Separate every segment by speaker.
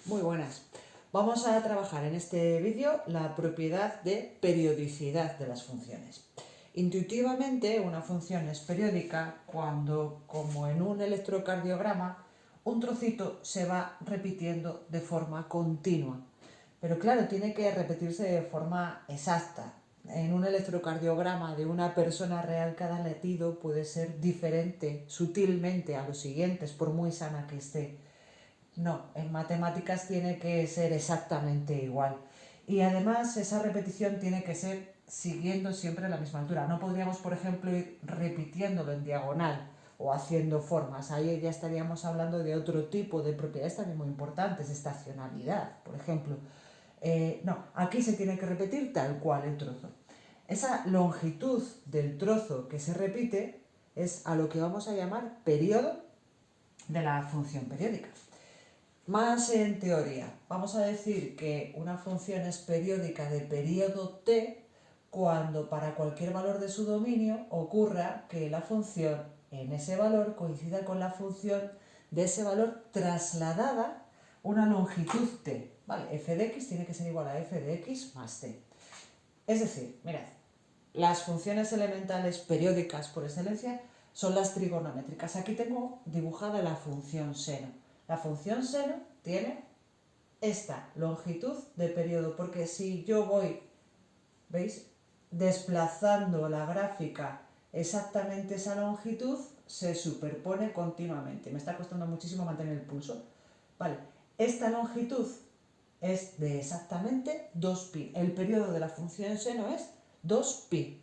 Speaker 1: Muy buenas. Vamos a trabajar en este vídeo la propiedad de periodicidad de las funciones. Intuitivamente, una función es periódica cuando, como en un electrocardiograma, un trocito se va repitiendo de forma continua. Pero claro, tiene que repetirse de forma exacta. En un electrocardiograma de una persona real, cada latido puede ser diferente sutilmente a los siguientes, por muy sana que esté. No, en matemáticas tiene que ser exactamente igual. Y además esa repetición tiene que ser siguiendo siempre la misma altura. No podríamos, por ejemplo, ir repitiéndolo en diagonal o haciendo formas. Ahí ya estaríamos hablando de otro tipo de propiedades también muy importantes, estacionalidad, por ejemplo. No, aquí se tiene que repetir tal cual el trozo. Esa longitud del trozo que se repite es a lo que vamos a llamar periodo de la función periódica. Más en teoría, vamos a decir que una función es periódica de periodo t cuando para cualquier valor de su dominio ocurra que la función en ese valor coincida con la función de ese valor trasladada una longitud t. Vale, f de x tiene que ser igual a f de x más t. Es decir, mirad, las funciones elementales periódicas por excelencia son las trigonométricas. Aquí tengo dibujada la función seno. La función seno tiene esta longitud de periodo, porque si yo voy, ¿veis?, desplazando la gráfica exactamente esa longitud, se superpone continuamente. Me está costando muchísimo mantener el pulso. Vale, esta longitud es de exactamente 2pi. El periodo de la función seno es 2pi.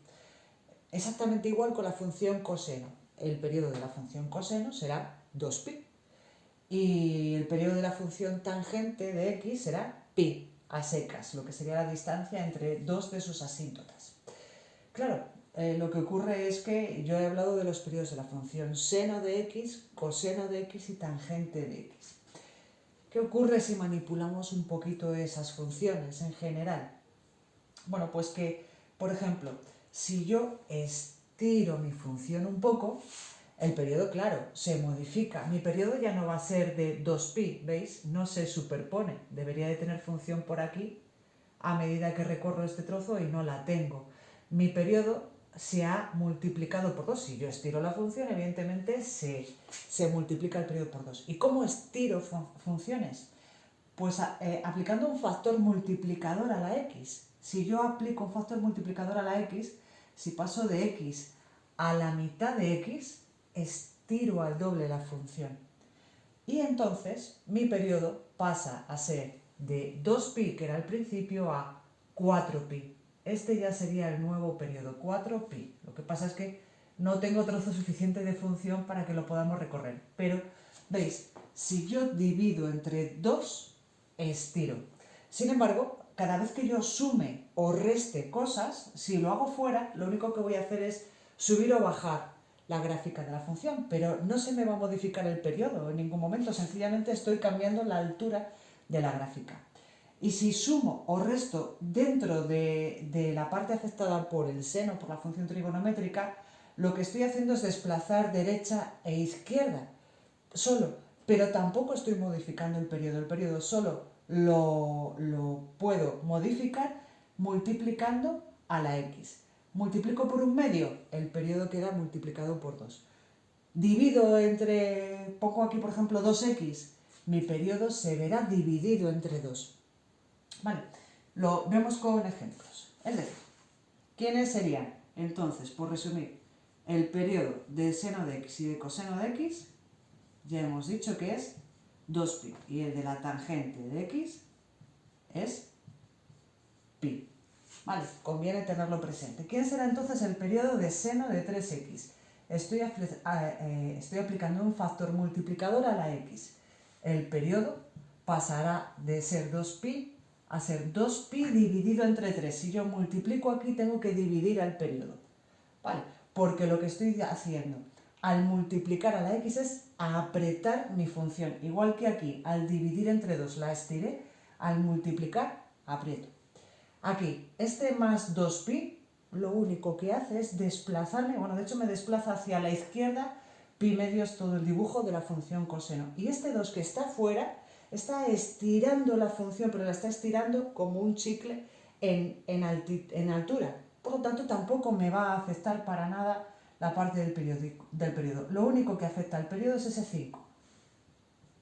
Speaker 1: Exactamente igual con la función coseno. El periodo de la función coseno será 2pi. Y el periodo de la función tangente de x será pi a secas, lo que sería la distancia entre dos de sus asíntotas. Claro, lo que ocurre es que yo he hablado de los periodos de la función seno de x, coseno de x y tangente de x. ¿Qué ocurre si manipulamos un poquito esas funciones en general? Bueno, pues que, por ejemplo, si yo estiro mi función un poco, el periodo, claro, se modifica. Mi periodo ya no va a ser de 2pi, ¿veis? No se superpone. Debería de tener función por aquí a medida que recorro este trozo y no la tengo. Mi periodo se ha multiplicado por 2. Si yo estiro la función, evidentemente se multiplica el periodo por 2. ¿Y cómo estiro funciones? Pues aplicando un factor multiplicador a la x. Si yo aplico un factor multiplicador a la x, si paso de x a la mitad de x, estiro al doble la función. Y entonces mi periodo pasa a ser de 2pi, que era el principio, a 4pi. Este ya sería el nuevo periodo, 4pi. Lo que pasa es que no tengo trozo suficiente de función para que lo podamos recorrer. Pero, ¿veis? Si yo divido entre 2, estiro. Sin embargo, cada vez que yo sume o reste cosas, si lo hago fuera, lo único que voy a hacer es subir o bajar la gráfica de la función, pero no se me va a modificar el periodo en ningún momento, sencillamente estoy cambiando la altura de la gráfica. Y si sumo o resto dentro de la parte afectada por el seno, por la función trigonométrica, lo que estoy haciendo es desplazar derecha e izquierda, solo, pero tampoco estoy modificando el periodo solo lo puedo modificar multiplicando a la x. Multiplico por un medio, el periodo queda multiplicado por 2. Divido entre, pongo aquí por ejemplo 2x, mi periodo se verá dividido entre 2. Vale, lo vemos con ejemplos. Es decir, ¿quiénes serían? Entonces, por resumir, el periodo de seno de x y de coseno de x, ya hemos dicho que es 2pi. Y el de la tangente de x es pi. Vale, conviene tenerlo presente. ¿Quién será entonces el periodo de seno de 3x? Estoy aplicando un factor multiplicador a la x. El periodo pasará de ser 2pi a ser 2pi dividido entre 3. Si yo multiplico aquí, tengo que dividir al periodo. Vale, porque lo que estoy haciendo al multiplicar a la x es apretar mi función. Igual que aquí, al dividir entre 2 la estiré, al multiplicar aprieto. Aquí, este más 2pi, lo único que hace es desplazarme, bueno, de hecho me desplaza hacia la izquierda, pi medio es todo el dibujo de la función coseno. Y este 2 que está fuera está estirando la función, pero la está estirando como un chicle en altura. Por lo tanto, tampoco me va a afectar para nada la parte del periodo. Lo único que afecta al periodo es ese 5.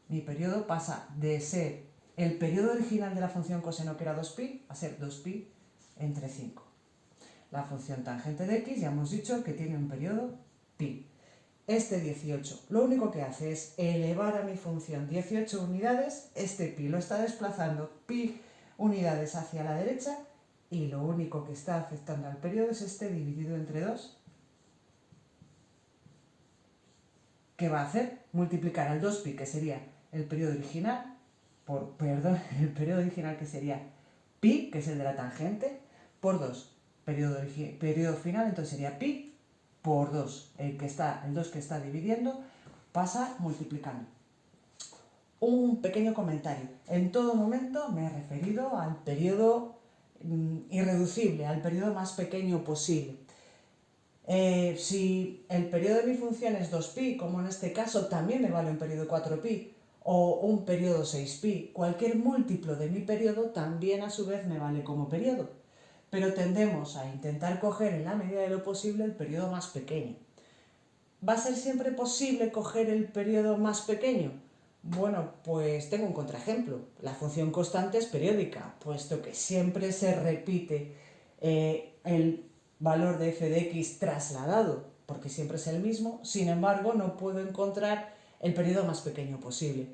Speaker 1: Mi periodo pasa de ser el periodo original de la función coseno, que era 2pi, a ser 2pi entre 5. La función tangente de x ya hemos dicho que tiene un periodo pi. Este 18 lo único que hace es elevar a mi función 18 unidades, este pi lo está desplazando pi unidades hacia la derecha y lo único que está afectando al periodo es este dividido entre 2. ¿Qué va a hacer? Multiplicar al 2pi, que sería el periodo original, el periodo original que sería pi, que es el de la tangente, por 2. Periodo final, entonces sería pi por 2. El 2 que está dividiendo pasa multiplicando. Un pequeño comentario. En todo momento me he referido al periodo irreducible, al periodo más pequeño posible. Si el periodo de mi función es 2pi, como en este caso, también me vale un periodo 4pi o un periodo 6pi. Cualquier múltiplo de mi periodo también a su vez me vale como periodo. Pero tendemos a intentar coger en la medida de lo posible el periodo más pequeño. ¿Va a ser siempre posible coger el periodo más pequeño? Bueno, pues tengo un contraejemplo. La función constante es periódica, puesto que siempre se repite el valor de f de x trasladado, porque siempre es el mismo. Sin embargo, no puedo encontrar el periodo más pequeño posible.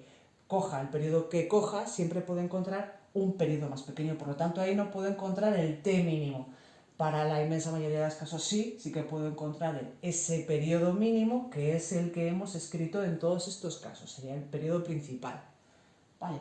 Speaker 1: Coja el periodo que coja, siempre puedo encontrar un periodo más pequeño. Por lo tanto, ahí no puedo encontrar el t mínimo. Para la inmensa mayoría de los casos sí que puedo encontrar ese periodo mínimo, que es el que hemos escrito en todos estos casos. Sería el periodo principal. Vale.